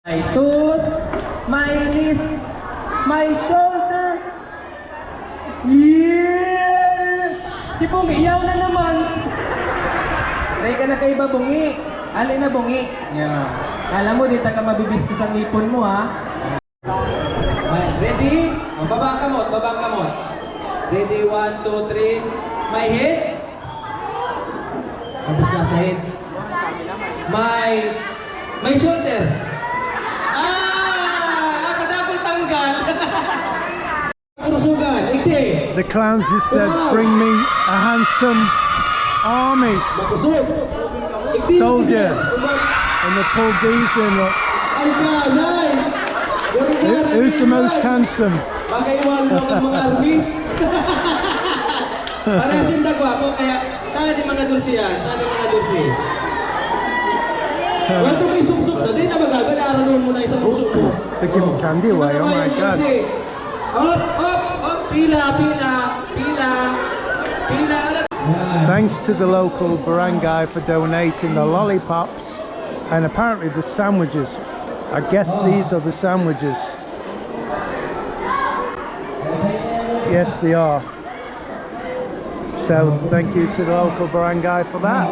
My toes, my knees, my shoulder. Yeah! Si Bungi, iyaw na naman. Try ka na kay iba, Bungi. Alin na, Bungi? Yeah. Alam mo, dito ka mabibistos ang ipon mo, ha? Ready? Babang kamot, babang kamot. Ready, 1, 2, 3. My head. Tapos nasa head. My shoulder. Kadagol tanggal. Kurusugan, ite. The clowns just said, bring me a handsome army soldier. And the poor geezer, look. Who's the most handsome? Makaiwan mo ang mga army. Parang sindagwa po, kaya tayo di mga dulsi yan. Tayo di mga dulsi. Wato may suksok na, di na magagal, aranon mo na isang usok mo. They're giving candy away, oh my god. Up, pila. Thanks to the local barangay for donating the lollipops and apparently the sandwiches. I guess these are the sandwiches. Yes, they are. So thank you to the local barangay for that.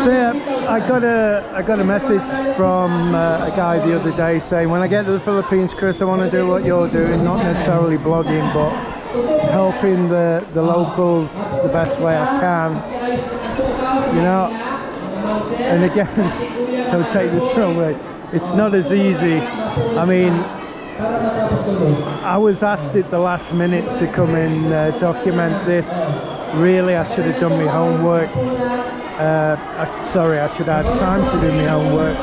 So I got a message from a guy the other day saying, when I get to the Philippines, Chris, I want to do what you're doing, not necessarily blogging, but helping the locals the best way I can, you know. And again, don't take this wrong way, it's not as easy. I mean, I was asked at the last minute to come and document this. Really, I should have done my homework. Sorry, I should have had time to do my homework.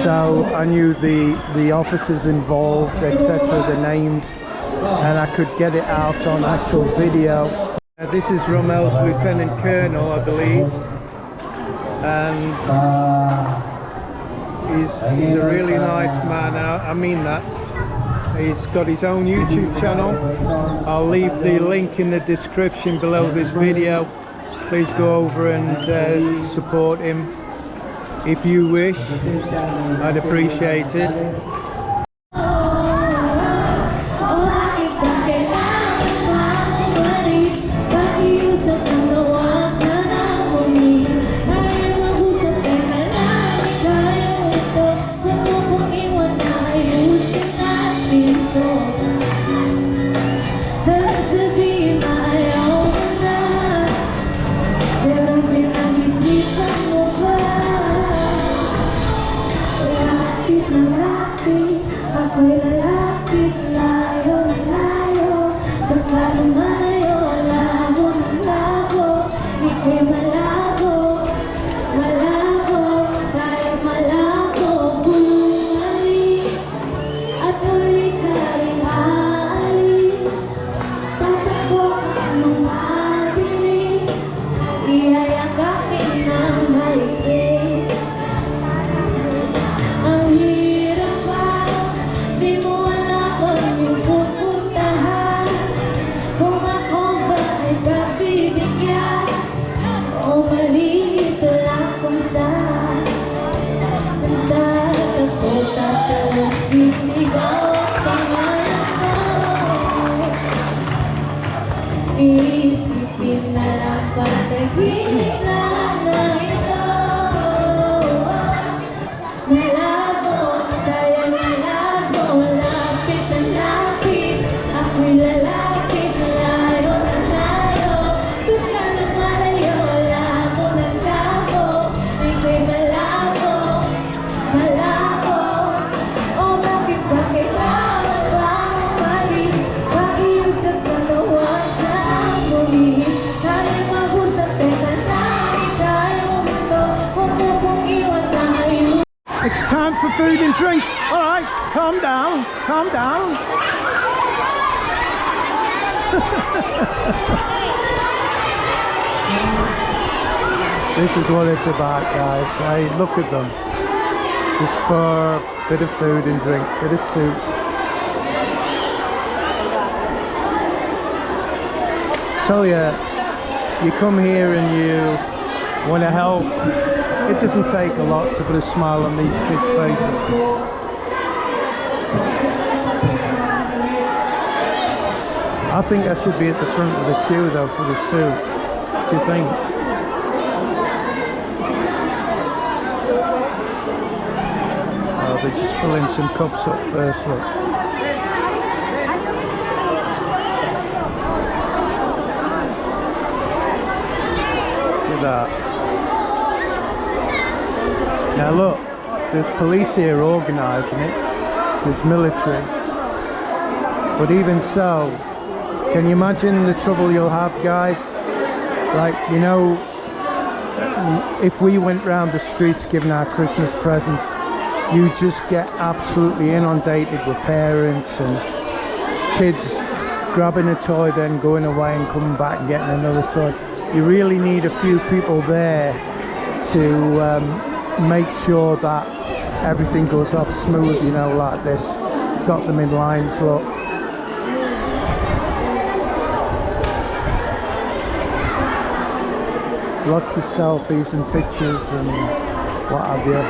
So I knew the officers involved, etc., the names, and I could get it out on actual video. This is Rommel's Lieutenant Colonel, I believe, and he's a really nice man. I mean that. He's got his own YouTube channel. I'll leave the link in the description below this video. Please go over and support him if you wish. I'd appreciate it. It's time for food and drink. All right, calm down, calm down. This is what it's about, guys. Hey, look at them. Just for a bit of food and drink, bit of soup. tell you, you come here and you want to help. It doesn't take a lot to put a smile on these kids' faces. I think I should be at the front of the queue though for the suit. What do you think? Oh, they're just filling some cups up first, look. Look at that. Now look, there's police here organising it. There's military. But even so, can you imagine the trouble you'll have, guys? Like, you know, if we went round the streets giving our Christmas presents, you just get absolutely inundated with parents and kids grabbing a toy, then going away and coming back and getting another toy. You really need a few people there to make sure that everything goes off smooth, you know, like this. Got them in lines, look. Lots of selfies and pictures and what have you.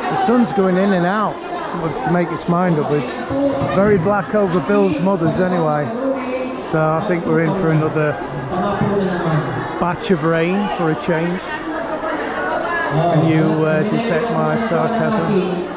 The sun's going in and out, to make its mind up. It's very black over Bill's mother's anyway, so I think we're in for another batch of rain for a change. Can you detect my sarcasm?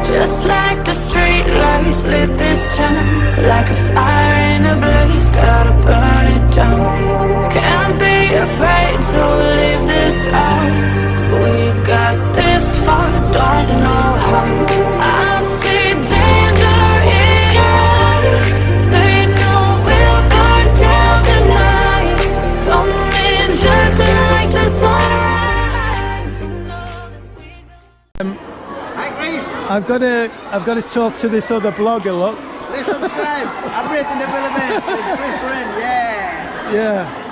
Just like the street lights lit this town, like a fire in a blaze. Hi Chris, I've got to talk to this other blogger. Look. please subscribe. I'm Brit in the Philippines with Chris Ren. Yeah. Yeah.